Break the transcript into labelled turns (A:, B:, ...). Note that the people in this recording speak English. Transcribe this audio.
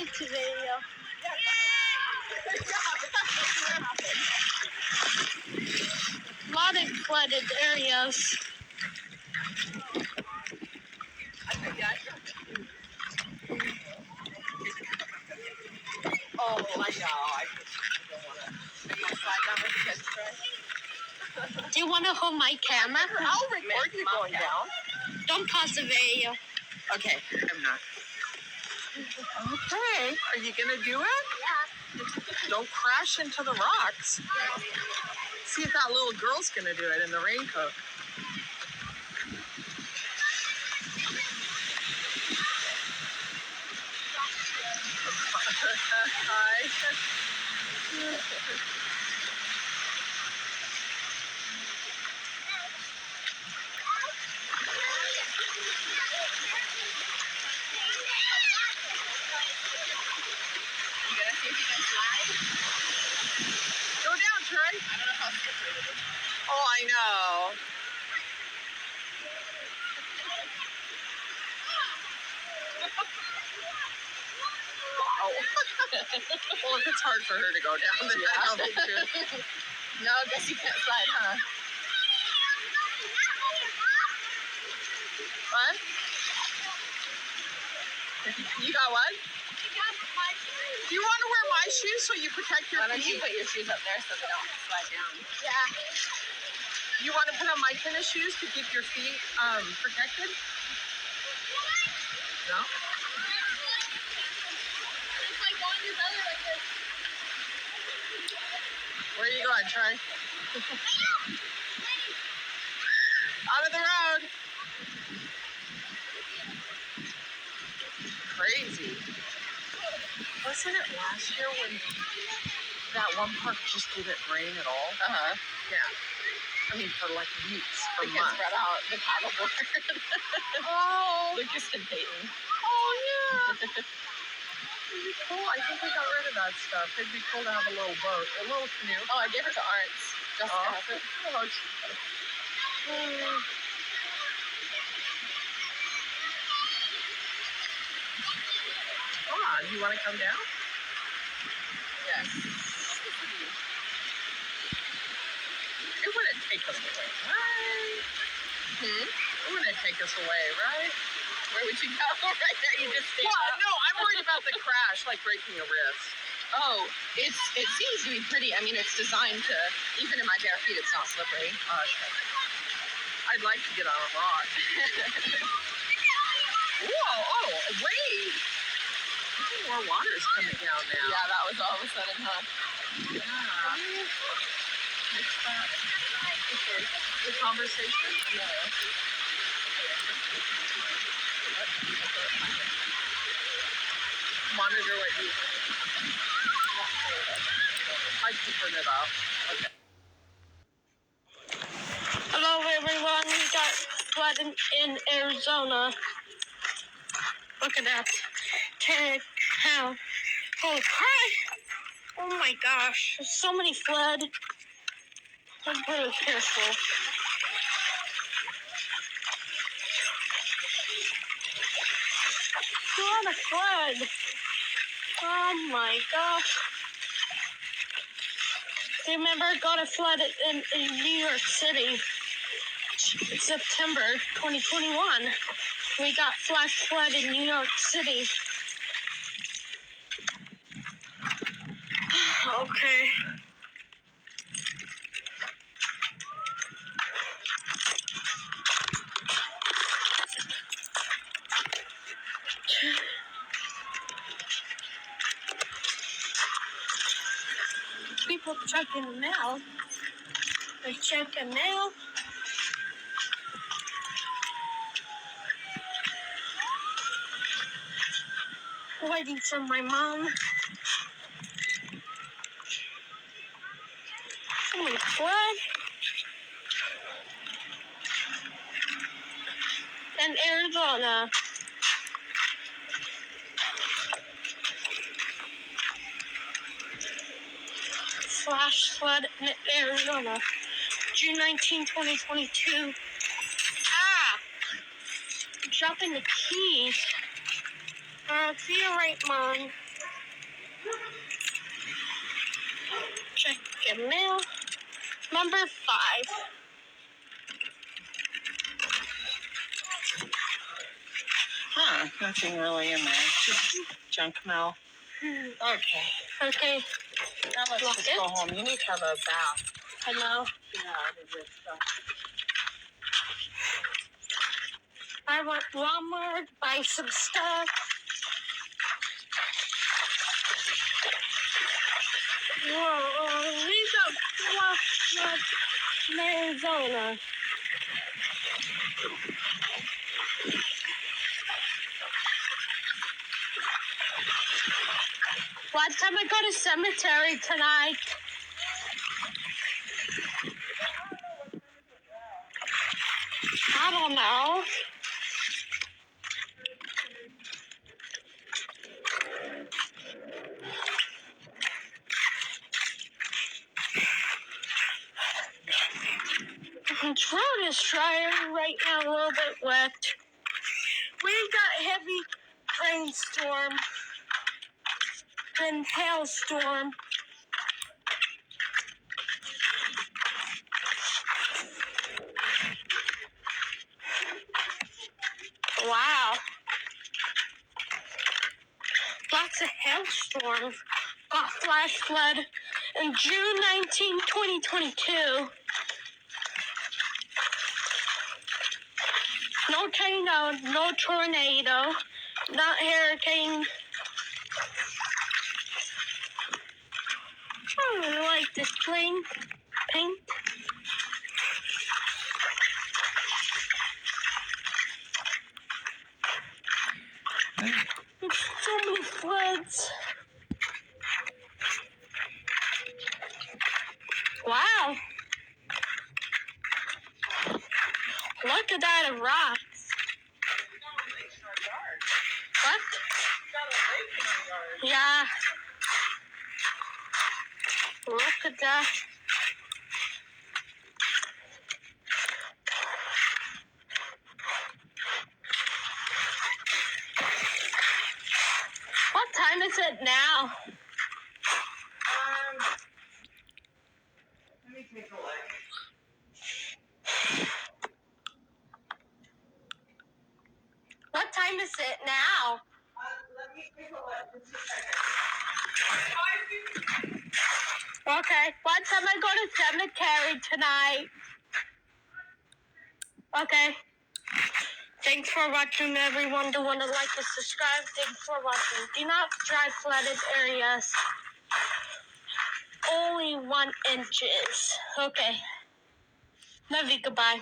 A: YouTube video. A lot of flooded areas.
B: Oh, I know. I don't want to slide down with the kids, right?
A: Do you want to hold my camera?
B: I'll record you going down.
A: Don't pause the video.
B: Okay, I'm not. Okay, are you going to do it?
A: Yeah.
B: Don't crash into the rocks. See if that little girl's going to do it in the raincoat. Hi. You gonna see if you can slide? Go down, Trey. I don't know how slippery it is. Oh, I know. Wow. Well, if it's hard for her to go down, then I don't think so. No, I guess you can't slide, huh? What? You got what? Do you want to wear my shoes so you protect your feet? Why don't you put your shoes up there so they don't slide down? Yeah. You want to put on my tennis shoes to keep your feet protected? No?
A: It's like going your belly like this.
B: Where are you going, Trey? Out of the road. Crazy. Wasn't it last year when that one park just didn't rain at all? Uh-huh. Yeah. I mean, for like weeks, for months. Spread out the paddleboard. Oh. Lucas and Peyton. Oh, yeah. It'd be cool. I think we got rid of that stuff. It'd be cool to have a little boat, a little canoe. Oh, I gave her to Arts. Jessica has it. Oh, come on, you want to come down? Yes. It wouldn't take us away, right? It wouldn't take us away, right? Where would you go? Right there, you just stand up. No, I'm worried about the crash, like breaking a wrist. Oh, it seems to be pretty. I mean, it's designed to, even in my bare feet, it's not slippery. I'd like to get on a rock. Whoa, oh, wait. I think more water's coming down now. Yeah, that was all of a sudden, huh? Yeah. The conversation? No. Monitor what you... I can turn it off. Okay.
A: Hello, everyone. We got flooding in Arizona. Look at that. How? Holy crap! Oh my gosh. There's so many flood. I'm really careful. What a flood. Oh my gosh. Remember, it got a flood in New York City. September 2021. We got flash flood in New York City. Okay. People checking the mail. They're checking mail. Waiting for my mom. Oh my God. In Arizona. Flash flood in Arizona. June 19, 2022. Ah! Dropping the keys. See you right, Mom. the mail. Number 5.
B: Huh, nothing really in there. Just junk mail. Okay.
A: Okay.
B: Now let's just go home. You need to have a bath.
A: I know.
B: Yeah, it is stuff.
A: I went to Walmart, buy some stuff. Whoa, we got in Arizona. What time I go to cemetery tonight? I don't know. The road is dry right now, a little bit wet. We got heavy rainstorm and hailstorm. Wow. Lots of hailstorms. Got flash flood in June 19, 2022. No tornado, not hurricane. I really like this plain paint. There's so many floods. Wow. Look at that rocks. What? Yeah. Look at that. What time is it now?
B: Let me take a look.
A: What time is it now?
B: Let me take a look. Just a second.
A: Okay. What time I go to cemetery tonight? Okay. Thanks for watching, everyone. Do want to like and subscribe. Thanks for watching. Do not drive flooded areas. Only 1 inches. Okay. Love you. Goodbye.